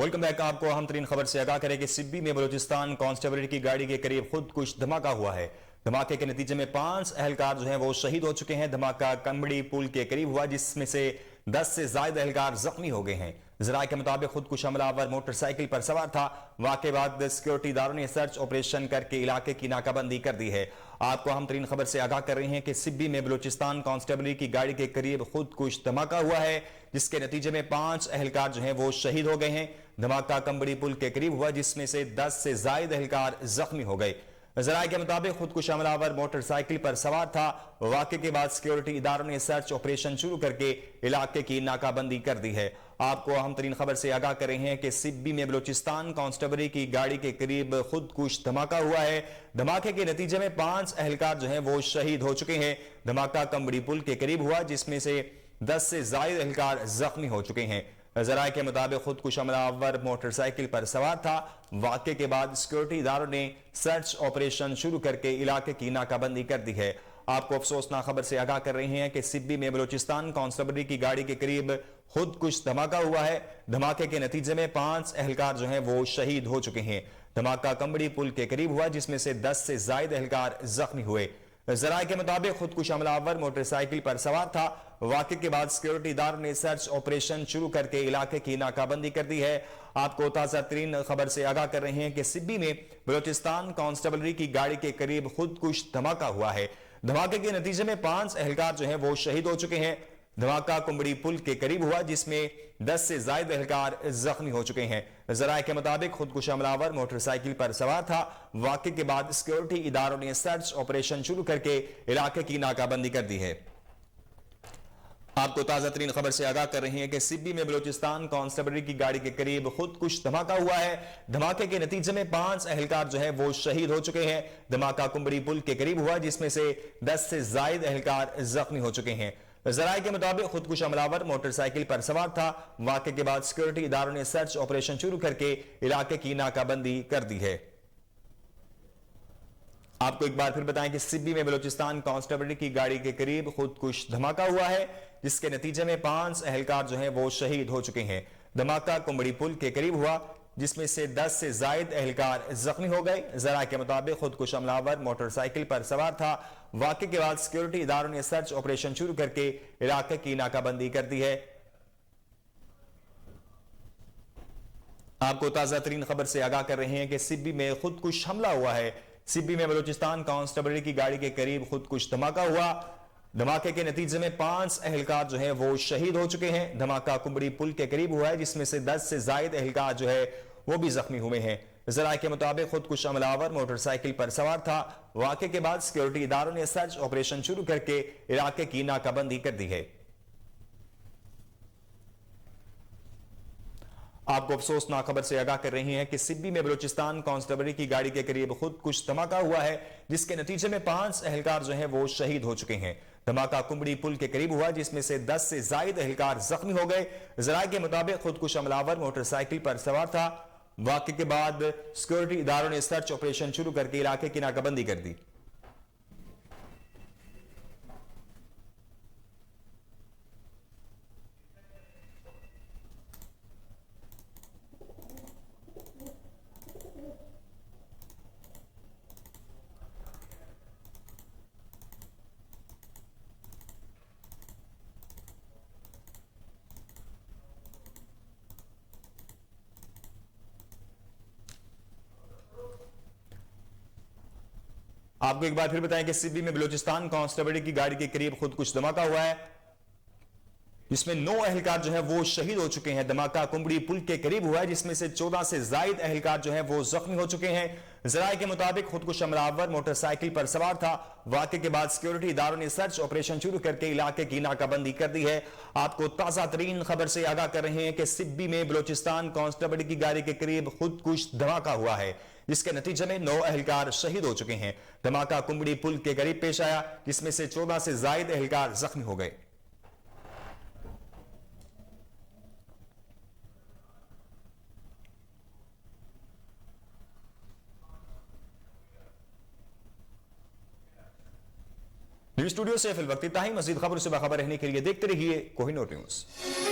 Welcome back. आपको अहम तरीन खबर से आगाह करें कि सिब्बी में बलूचिस्तान कांस्टेबल की गाड़ी के करीब खुदकुश धमाका हुआ है। धमाके के नतीजे में 5 एहलकार जो हैं वो शहीद हो चुके हैं। धमाका कमड़ी पुल के करीब हुआ, जिसमें से 10 से ज्यादा एहलकार जख्मी हो गए हैं। जराये के मुताबिक खुदकुश हमलावर मोटरसाइकिल पर सवार था। वाक़े बाद सिक्योरिटी इदारों ने सर्च ऑपरेशन करके इलाके की नाकाबंदी कर दी है। आपको अहम तरीन खबर से आगाह कर रहे हैं कि सिब्बी में बलूचिस्तान कांस्टेबल की गाड़ी के करीब खुदकुश धमाका हुआ है, जिसके नतीजे में 5 एहलकार जो हैं वो शहीद हो गए हैं। धमाका कमड़ी पुल के करीब हुआ, जिसमें से 10 से ज्यादा एहलकार जख्मी हो गए। जराये के मुताबिक खुदकुश हमलावर मोटरसाइकिल पर सवार था। वाक़े के बाद सिक्योरिटी इदारों ने सर्च ऑपरेशन शुरू करके इलाके की नाकाबंदी कर दी है। आपको अहम तरीन खबर से आगाह कर रहे हैं कि सिब्बी में बलूचिस्तान कांस्टेबल की गाड़ी के करीब खुदकुश धमाका हुआ है। धमाके के नतीजे में 5 एहलकार जो हैं वो शहीद हो चुके हैं। धमाका कमड़ी पुल के करीब हुआ, जिसमें से 10 से ज्यादा एहलकार जख्मी हो चुके हैं। जराये के मुताबिक खुदकुश हमलावर मोटरसाइकिल पर सवार था। वाक़े के बाद सिक्योरिटी इदारों ने सर्च ऑपरेशन शुरू करके इलाके की नाकाबंदी कर दी है। आपको अफसोसनाक खबर से आगाह कर रहे हैं कि सिब्बी में बलूचिस्तान कांस्टेबल की गाड़ी के करीब खुदकुश धमाका हुआ है। धमाके के नतीजे में 5 एहलकार जो हैं वो शहीद हो चुके हैं। धमाका कमड़ी पुल के करीब हुआ, जिसमें से 10 से ज्यादा एहलकार जख्मी हुए। जराये के मुताबिक खुदकुश हमलावर मोटरसाइकिल पर सवार था। वाक़े के बाद सिक्योरिटी इदारों ने सर्च ऑपरेशन शुरू करके इलाके की नाकाबंदी कर दी है। आपको ताजा तरीन खबर से आगाह कर रहे हैं कि सिब्बी में बलूचिस्तान कांस्टेबल की गाड़ी के करीब खुदकुश धमाका हुआ है। धमाके के नतीजे में 5 एहलकार जो हैं वो शहीद हो चुके हैं। धमाका कुंबड़ी पुल के करीब हुआ, जिसमें 10 से ज्यादा एहलकार जख्मी हो चुके हैं। जराये के मुताबिक खुदकुश हमलावर मोटरसाइकिल पर सवार था। वाक़े के बाद सिक्योरिटी इदारों ने सर्च ऑपरेशन शुरू करके इलाके की नाकाबंदी कर दी है। आपको ताजा तरीन खबर से आगाह कर रहे हैं कि सिब्बी में बलूचिस्तान कांस्टेबल की गाड़ी के करीब खुदकुश धमाका हुआ है। धमाके के नतीजे में 5 एहलकार जो है वो शहीद हो चुके हैं। धमाका कुंबड़ी पुल के करीब हुआ, जिसमें से 10 से ज्यादा एहलकार जख्मी हो चुके हैं। जराये के मुताबिक खुदकुश हमलावर मोटरसाइकिल पर सवार था। वाक़े के बाद सिक्योरिटी इदारों ने सर्च ऑपरेशन शुरू करके इलाके की नाकाबंदी कर दी है। आपको एक बार फिर बताएं कि सिब्बी में बलूचिस्तान कांस्टेबल की गाड़ी के करीब खुदकुश धमाका हुआ है, जिसके नतीजे में 5 एहलकार जो हैं वो शहीद हो चुके हैं। धमाका कुंबड़ी पुल के करीब हुआ, जिसमें से 10 से ज्यादा एहलकार जख्मी हो गए। जराये के मुताबिक खुदकुश हमलावर मोटरसाइकिल पर सवार था। वाक़े के बाद सिक्योरिटी इदारों ने सर्च ऑपरेशन शुरू करके इलाके की नाकाबंदी कर दी है। आपको ताजा तरीन खबर से आगाह कर रहे हैं कि सिब्बी में खुदकुश हमला हुआ है। सिब्बी में बलूचिस्तान कांस्टेबल की गाड़ी के करीब खुदकुश धमाका हुआ। धमाके के नतीजे में 5 एहलकार जो हैं वो शहीद हो चुके हैं। धमाका कुंबड़ी पुल के करीब हुआ है, जिसमें से 10 से ज्यादा एहलकार जो है वो भी जख्मी हुए हैं। जराये के मुताबिक खुदकुश हमलावर मोटरसाइकिल पर सवार था। वाक़े के बाद सिक्योरिटी इदारों ने सर्च ऑपरेशन शुरू करके इलाके की नाकाबंदी कर दी है। आपको अफसोसनाक खबर से आगाह कर रही हैं कि सिब्बी में बलूचिस्तान कांस्टेबल की गाड़ी के करीब खुदकुश धमाका हुआ है, जिसके नतीजे में 5 एहलकार जो हैं वो शहीद हो चुके हैं। धमाका कुंबड़ी पुल के करीब हुआ, जिसमें से 10 से ज्यादा एहलकार जख्मी हो गए। जराये के मुताबिक खुदकुश हमलावर मोटरसाइकिल पर सवार था। वाक़े के बाद सिक्योरिटी इदारों ने सर्च ऑपरेशन शुरू करके इलाके की नाकाबंदी कर दी। आपको एक बार फिर बताएं कि सिब्बी में बलूचिस्तान कांस्टेबल की गाड़ी के करीब खुदकुश धमाका हुआ है, जिसमें 9 एहलकार जो है वो शहीद हो चुके हैं। धमाका कुंबड़ी पुल के करीब हुआ है, जिसमें से 14 से ज्यादा एहलकार जो है वो जख्मी हो चुके हैं। जराये के मुताबिक खुदकुश हमलावर मोटरसाइकिल पर सवार था। वाक़े के बाद सिक्योरिटी इदारों ने सर्च ऑपरेशन शुरू करके इलाके की नाकाबंदी कर दी है। आपको ताजा तरीन खबर से आगाह कर रहे हैं कि सिब्बी में बलूचिस्तान कांस्टेबल की गाड़ी के करीब खुदकुश धमाका हुआ है, जिसके नतीजे में 9 एहलकार शहीद हो चुके हैं। धमाका कुंबड़ी पुल के करीब पेश आया, जिसमें से 14 से ज्यादा एहलकार जख्मी हो गए। न्यूज़ स्टूडियो से फिल वक्त इतना ही। मजीद खबरों से बाखबर रहने के लिए देखते रहिए कोहिनूर न्यूज़।